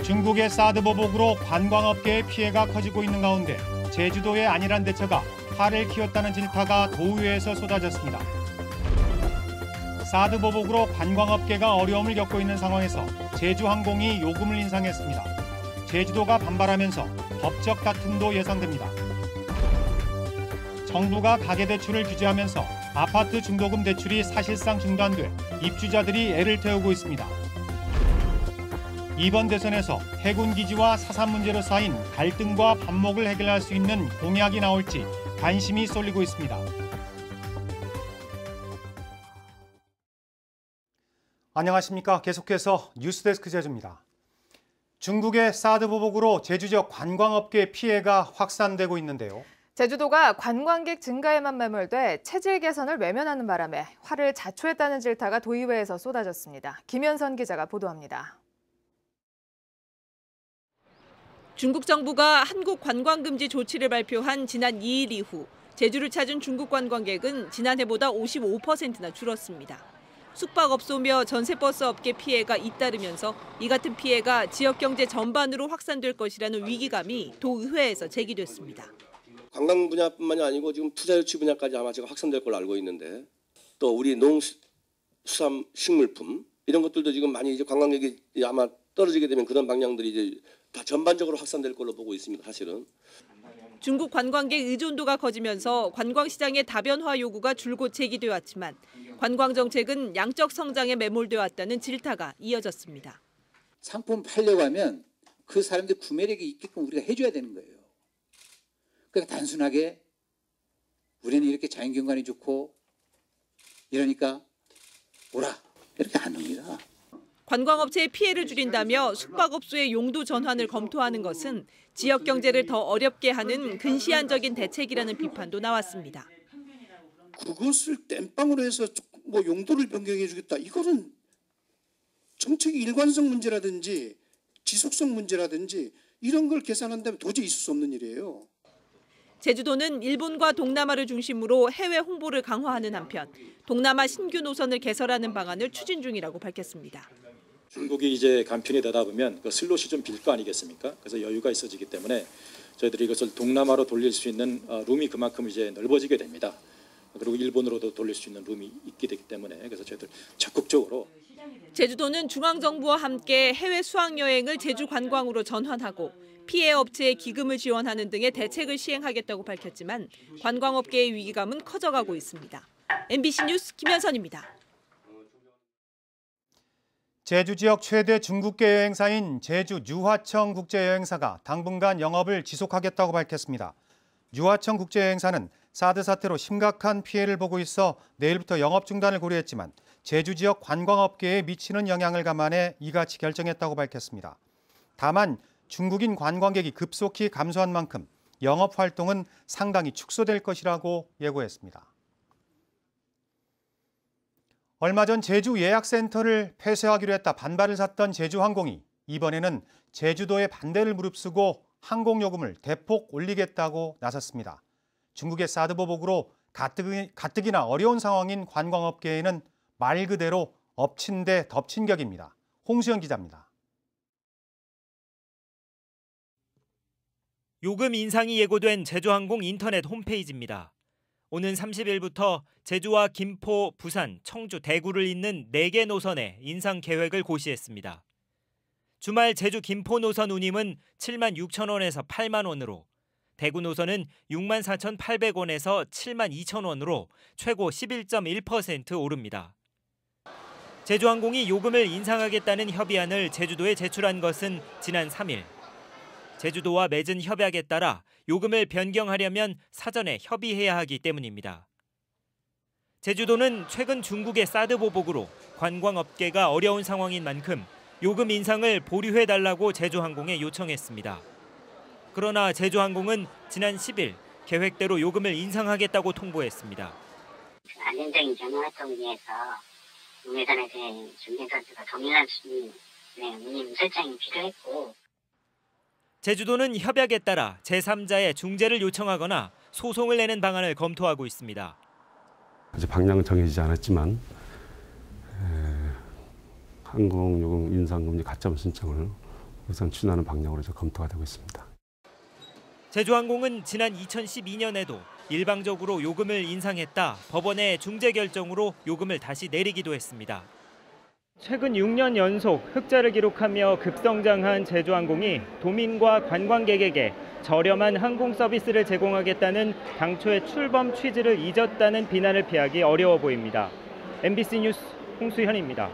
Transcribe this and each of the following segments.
중국의 사드 보복으로 관광업계의 피해가 커지고 있는 가운데 제주도의 안일한 대처가 화를 키웠다는 질타가 도의회에서 쏟아졌습니다. 사드 보복으로 관광업계가 어려움을 겪고 있는 상황에서 제주항공이 요금을 인상했습니다. 제주도가 반발하면서 법적 다툼도 예상됩니다. 정부가 가계대출을 규제하면서 아파트 중도금 대출이 사실상 중단돼 입주자들이 애를 태우고 있습니다. 이번 대선에서 해군기지와 사산 문제로 쌓인 갈등과 반목을 해결할 수 있는 공약이 나올지 관심이 쏠리고 있습니다. 안녕하십니까. 계속해서 뉴스데스크 제주입니다. 중국의 사드 보복으로 제주 지역 관광업계 피해가 확산되고 있는데요. 제주도가 관광객 증가에만 매몰돼 체질 개선을 외면하는 바람에 화를 자초했다는 질타가 도의회에서 쏟아졌습니다. 김현선 기자가 보도합니다. 중국 정부가 한국 관광금지 조치를 발표한 지난 2일 이후 제주를 찾은 중국 관광객은 지난해보다 55%나 줄었습니다. 숙박업소며 전세버스 업계 피해가 잇따르면서 이 같은 피해가 지역 경제 전반으로 확산될 것이라는 위기감이 도의회에서 제기됐습니다. 관광 분야뿐만이 아니고 지금 투자 유치 분야까지 아마 제가 확산될 걸로 알고 있는데 또 우리 농수산 식물품 이런 것들도 지금 많이 이제 관광객이 아마 떨어지게 되면 그런 방향들이 이제 다 전반적으로 확산될 걸로 보고 있습니다. 사실은. 중국 관광객 의존도가 커지면서 관광시장의 다변화 요구가 줄곧 제기돼 왔지만 관광 정책은 양적 성장에 매몰돼 왔다는 질타가 이어졌습니다. 상품 팔려고 하면 그 사람들 구매력이 있게끔 우리가 해줘야 되는 거예요. 그러니까 단순하게 우리는 이렇게 자연경관이 좋고 이러니까 오라 이렇게 안 합니다. 관광업체의 피해를 줄인다며 숙박업소의 용도 전환을 검토하는 것은 지역 경제를 더 어렵게 하는 근시안적인 대책이라는 비판도 나왔습니다. 그것을 땜빵으로 해서 뭐 용도를 변경해 주겠다. 이거는 정책의 일관성 문제라든지 지속성 문제라든지 이런 걸 계산한다면 도저히 있을 수 없는 일이에요. 제주도는 일본과 동남아를 중심으로 해외 홍보를 강화하는 한편 동남아 신규 노선을 개설하는 방안을 추진 중이라고 밝혔습니다. 중국이 이제 간편이 되다 보면 그 슬롯이 좀 빌 거 아니겠습니까? 그래서 여유가 있어지기 때문에 저희들이 이것을 동남아로 돌릴 수 있는 룸이 그만큼 이제 넓어지게 됩니다. 그리고 일본으로도 돌릴 수 있는 룸이 있게 되기 때문에 그래서 저희들 적극적으로 제주도는 중앙정부와 함께 해외 수학여행을 제주 관광으로 전환하고 피해 업체에 기금을 지원하는 등의 대책을 시행하겠다고 밝혔지만 관광업계의 위기감은 커져가고 있습니다. MBC 뉴스 김현선입니다. 제주 지역 최대 중국계 여행사인 제주 유화청 국제여행사가 당분간 영업을 지속하겠다고 밝혔습니다. 유화청 국제여행사는 사드 사태로 심각한 피해를 보고 있어 내일부터 영업 중단을 고려했지만 제주 지역 관광업계에 미치는 영향을 감안해 이같이 결정했다고 밝혔습니다. 다만 중국인 관광객이 급속히 감소한 만큼 영업 활동은 상당히 축소될 것이라고 예고했습니다. 얼마 전 제주 예약센터를 폐쇄하기로 했다 반발을 샀던 제주항공이 이번에는 제주도의 반대를 무릅쓰고 항공요금을 대폭 올리겠다고 나섰습니다. 중국의 사드 보복으로 가뜩이나 어려운 상황인 관광업계에는 말 그대로 엎친 데 덮친 격입니다. 홍수연 기자입니다. 요금 인상이 예고된 제주항공 인터넷 홈페이지입니다. 오는 30일부터 제주와 김포, 부산, 청주, 대구를 잇는 4개 노선에 인상 계획을 고시했습니다. 주말 제주 김포 노선 운임은 7만 6천 원에서 8만 원으로, 대구 노선은 6만 4,800원에서 7만 2천 원으로 최고 11.1% 오릅니다. 제주항공이 요금을 인상하겠다는 협의안을 제주도에 제출한 것은 지난 3일. 제주도와 맺은 협약에 따라 요금을 변경하려면 사전에 협의해야 하기 때문입니다. 제주도는 최근 중국의 사드 보복으로 관광업계가 어려운 상황인 만큼 요금 인상을 보류해달라고 제주항공에 요청했습니다. 그러나 제주항공은 지난 10일 계획대로 요금을 인상하겠다고 통보했습니다. 안정적인 경영 활동을 위해서 운해선에 대해 중개사들과 동일한 수준의 운임 설정이 필요했고 제주도는 협약에 따라 제3자의 중재를 요청하거나 소송을 내는 방안을 검토하고 있습니다. 아직 방향은 정해지지 않았지만 항공요금 인상금리 가점 신청을 우선 추진하는 방향으로 검토가 되고 있습니다. 제주항공은 지난 2012년에도 일방적으로 요금을 인상했다 법원의 중재 결정으로 요금을 다시 내리기도 했습니다. 최근 6년 연속 흑자를 기록하며 급성장한 제주항공이 도민과 관광객에게 저렴한 항공 서비스를 제공하겠다는 당초의 출범 취지를 잊었다는 비난을 피하기 어려워 보입니다. MBC 뉴스 홍수현입니다.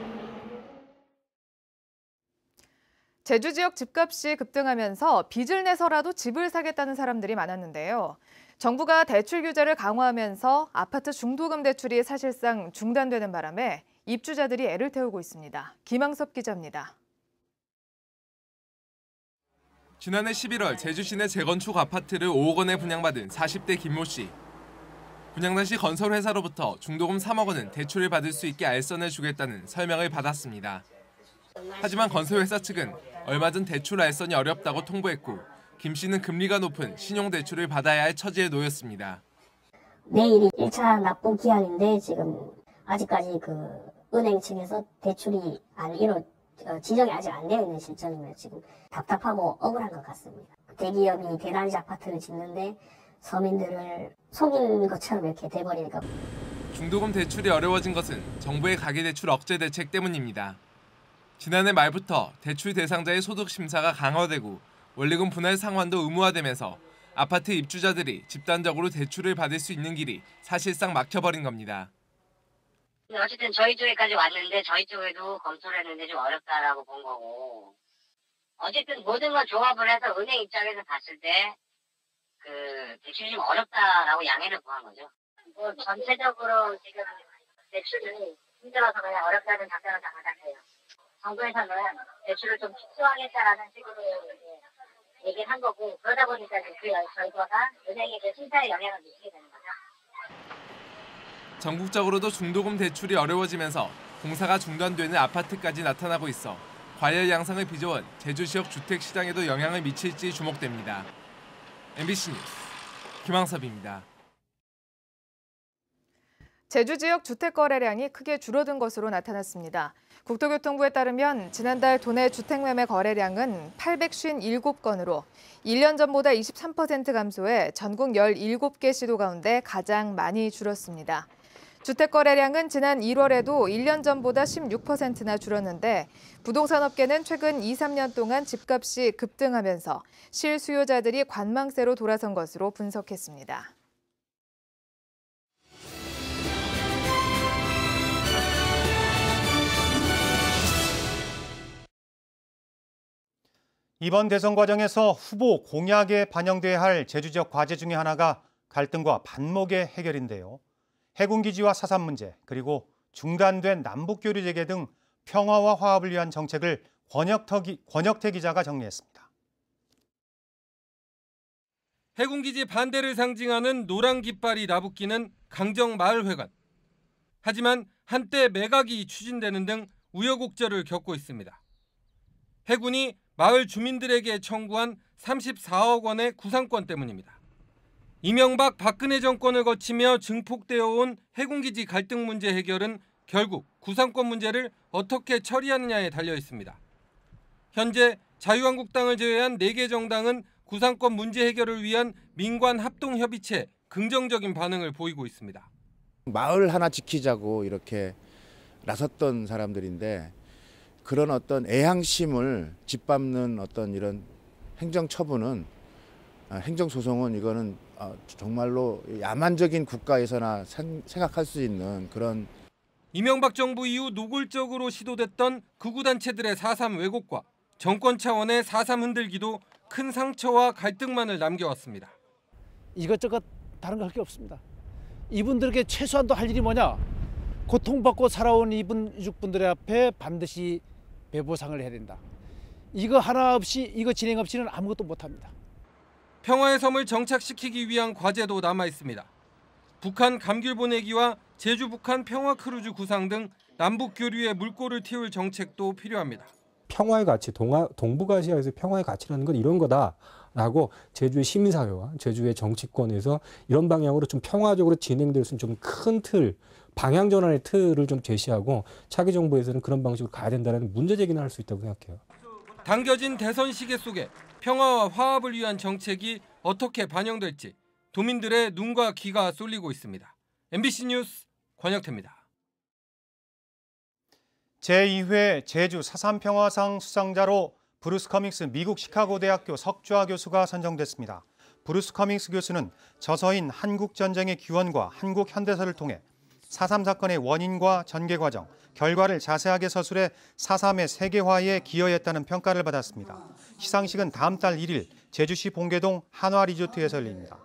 제주 지역 집값이 급등하면서 빚을 내서라도 집을 사겠다는 사람들이 많았는데요. 정부가 대출 규제를 강화하면서 아파트 중도금 대출이 사실상 중단되는 바람에 입주자들이 애를 태우고 있습니다. 김항섭 기자입니다. 지난해 11월 제주 시내 재건축 아파트를 5억 원에 분양받은 40대 김모 씨. 분양 당시 건설회사로부터 중도금 3억 원은 대출을 받을 수 있게 알선해주겠다는 설명을 받았습니다. 하지만 건설회사 측은 얼마 전 대출 알선이 어렵다고 통보했고 김 씨는 금리가 높은 신용대출을 받아야 할 처지에 놓였습니다. 내일이 1차 납부 기한인데 지금 아직까지 은행 측에서 대출이 지정이 아직 안 되어 있는 실정이면 지금 답답하고 억울한 것 같습니다. 대기업이 대단지 아파트를 짓는데 서민들을 속인 것처럼 이렇게 돼버리니까. 중도금 대출이 어려워진 것은 정부의 가계대출 억제 대책 때문입니다. 지난해 말부터 대출 대상자의 소득 심사가 강화되고 원리금 분할 상환도 의무화되면서 아파트 입주자들이 집단적으로 대출을 받을 수 있는 길이 사실상 막혀버린 겁니다. 어쨌든 저희 쪽에까지 왔는데 저희 쪽에도 검토를 했는데 좀 어렵다라고 본 거고, 어쨌든 모든 걸 조합을 해서 은행 입장에서 봤을 때 대출이 좀 어렵다라고 양해를 구한 거죠. 전체적으로 지금 대출이 힘들어서 그냥 어렵다는 답변을 다 받았어요. 정부에서는 대출을 좀 축소하겠다라는 식으로 얘기를 한 거고, 그러다 보니까 그 결과가 은행의 심사에 영향을 미치게 되는 거죠. 전국적으로도 중도금 대출이 어려워지면서 공사가 중단되는 아파트까지 나타나고 있어 과열 양상을 빚어온 제주 지역 주택 시장에도 영향을 미칠지 주목됩니다. MBC 뉴스 김항섭입니다. 제주 지역 주택 거래량이 크게 줄어든 것으로 나타났습니다. 국토교통부에 따르면 지난달 도내 주택 매매 거래량은 857건으로 1년 전보다 23% 감소해 전국 17개 시도 가운데 가장 많이 줄었습니다. 주택 거래량은 지난 1월에도 1년 전보다 16%나 줄었는데 부동산 업계는 최근 2, 3년 동안 집값이 급등하면서 실수요자들이 관망세로 돌아선 것으로 분석했습니다. 이번 대선 과정에서 후보 공약에 반영돼야 할 제주 지역 과제 중에 하나가 갈등과 반목의 해결인데요. 해군기지와 사산 문제, 그리고 중단된 남북교류 재개 등 평화와 화합을 위한 정책을 권혁태 기자가 정리했습니다. 해군기지 반대를 상징하는 노란 깃발이 나붙기는 강정마을회관. 하지만 한때 매각이 추진되는 등 우여곡절을 겪고 있습니다. 해군이 마을 주민들에게 청구한 34억 원의 구상권 때문입니다. 이명박 박근혜 정권을 거치며 증폭되어 온 해군기지 갈등 문제 해결은 결국 구상권 문제를 어떻게 처리하느냐에 달려 있습니다. 현재 자유한국당을 제외한 4개 정당은 구상권 문제 해결을 위한 민관 합동협의체 긍정적인 반응을 보이고 있습니다. 마을 하나 지키자고 이렇게 나섰던 사람들인데 그런 어떤 애향심을 짓밟는 어떤 이런 행정처분은 행정소송은 이거는 정말로 야만적인 국가에서나 생각할 수 있는 그런. 이명박 정부 이후 노골적으로 시도됐던 극우단체들의 4.3 왜곡과 정권 차원의 4.3 흔들기도 큰 상처와 갈등만을 남겨왔습니다. 이것저것 다른 거 할 게 없습니다. 이분들에게 최소한도 할 일이 뭐냐? 고통받고 살아온 이분들의 앞에 반드시 배보상을 해야 된다. 이거 하나 없이, 이거 진행 없이는 아무것도 못합니다. 평화의 섬을 정착시키기 위한 과제도 남아 있습니다. 북한 감귤 보내기와 제주 북한 평화 크루즈 구상 등 남북 교류에 물꼬를 틔울 정책도 필요합니다. 평화의 가치, 동북아시아에서 평화의 가치라는 건 이런 거다라고 제주의 시민사회와 제주의 정치권에서 이런 방향으로 좀 평화적으로 진행될 수 있는 좀 큰 틀, 방향 전환의 틀을 좀 제시하고 차기 정부에서는 그런 방식으로 가야 된다는 문제 제기는 할 수 있다고 생각해요. 당겨진 대선 시계 속에 평화와 화합을 위한 정책이 어떻게 반영될지 도민들의 눈과 귀가 쏠리고 있습니다. MBC 뉴스 권혁태입니다. 제2회 제주 4.3 평화상 수상자로 브루스 커밍스 미국 시카고 대학교 석좌 교수가 선정됐습니다. 브루스 커밍스 교수는 저서인 한국전쟁의 기원과 한국 현대사를 통해 4.3 사건의 원인과 전개 과정, 결과를 자세하게 서술해 4.3의 세계화에 기여했다는 평가를 받았습니다. 시상식은 다음 달 1일 제주시 봉계동 한화리조트에서 열립니다.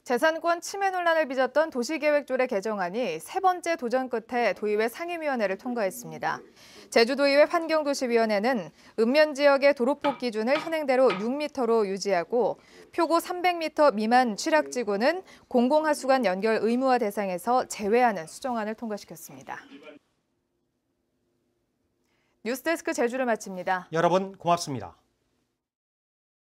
재산권 침해 논란을 빚었던 도시계획조례 개정안이 세 번째 도전 끝에 도의회 상임위원회를 통과했습니다. 제주도의회 환경도시위원회는 읍면지역의 도로폭 기준을 현행대로 6m로 유지하고 표고 300m 미만 취락지구는 공공하수관 연결 의무화 대상에서 제외하는 수정안을 통과시켰습니다. 뉴스데스크 제주를 마칩니다. 여러분 고맙습니다.